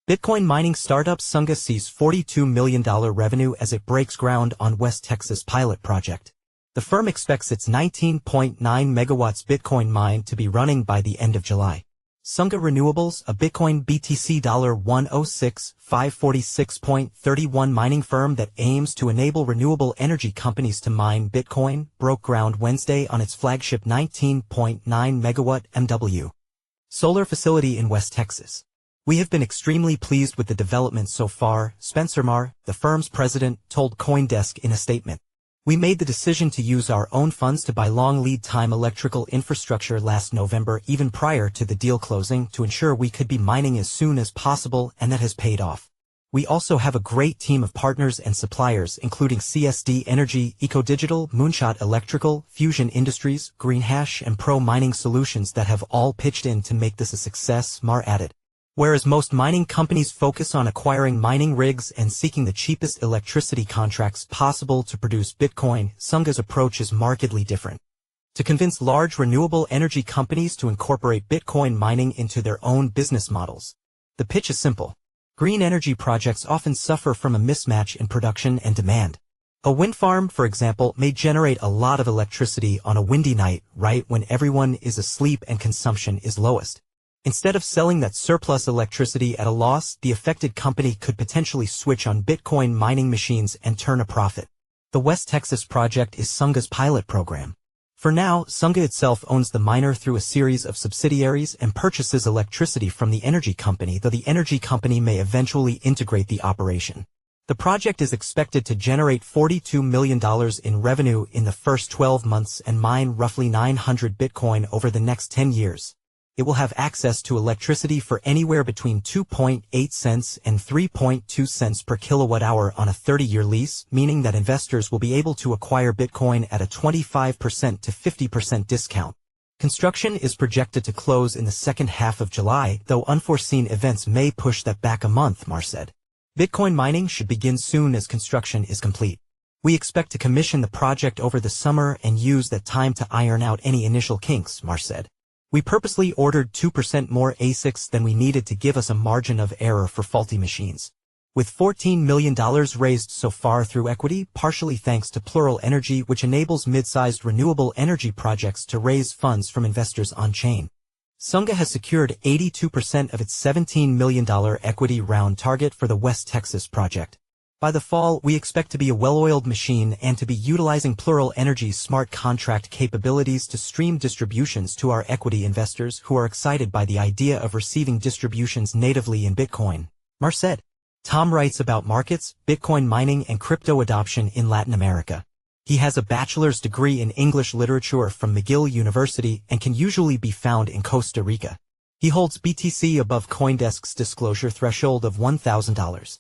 Bitcoin mining startup Sangha sees $42 million revenue as it breaks ground on West Texas pilot project. The firm expects its 19.9 megawatts Bitcoin mine to be running by the end of July. Sangha Renewables, a Bitcoin BTC $106,546.31 mining firm that aims to enable renewable energy companies to mine Bitcoin, broke ground Wednesday on its flagship 19.9 megawatt MW solar facility in West Texas. "We have been extremely pleased with the development so far," Spencer Marr, the firm's president, told CoinDesk in a statement. "We made the decision to use our own funds to buy long lead time electrical infrastructure last November, even prior to the deal closing, to ensure we could be mining as soon as possible, and that has paid off. We also have a great team of partners and suppliers, including CSD Energy, EcoDigital, Moonshot Electrical, Fusion Industries, Greenhash, and Pro Mining Solutions that have all pitched in to make this a success," Marr added. Whereas most mining companies focus on acquiring mining rigs and seeking the cheapest electricity contracts possible to produce Bitcoin, Sangha's approach is markedly different. To convince large renewable energy companies to incorporate Bitcoin mining into their own business models. The pitch is simple. Green energy projects often suffer from a mismatch in production and demand. A wind farm, for example, may generate a lot of electricity on a windy night, right when everyone is asleep and consumption is lowest. Instead of selling that surplus electricity at a loss, the affected company could potentially switch on Bitcoin mining machines and turn a profit. The West Texas project is Sangha's pilot program. For now, Sangha itself owns the miner through a series of subsidiaries and purchases electricity from the energy company, though the energy company may eventually integrate the operation. The project is expected to generate $42 million in revenue in the first 12 months and mine roughly 900 Bitcoin over the next 10 years. It will have access to electricity for anywhere between 2.8 cents and 3.2 cents per kilowatt-hour on a 30-year lease, meaning that investors will be able to acquire Bitcoin at a 25% to 50% discount. Construction is projected to close in the second half of July, though unforeseen events may push that back a month, Marr said. Bitcoin mining should begin soon as construction is complete. "We expect to commission the project over the summer and use that time to iron out any initial kinks," Marr said. "We purposely ordered 2% more ASICs than we needed to give us a margin of error for faulty machines." With $14 million raised so far through equity, partially thanks to Plural Energy, which enables mid-sized renewable energy projects to raise funds from investors on-chain. Sangha has secured 82% of its $17 million equity round target for the West Texas project. By the fall, we expect to be a well-oiled machine and to be utilizing Plural Energy's smart contract capabilities to stream distributions to our equity investors who are excited by the idea of receiving distributions natively in Bitcoin, Marr said. Tom writes about markets, Bitcoin mining, and crypto adoption in Latin America. He has a bachelor's degree in English literature from McGill University and can usually be found in Costa Rica. He holds BTC above CoinDesk's disclosure threshold of $1,000.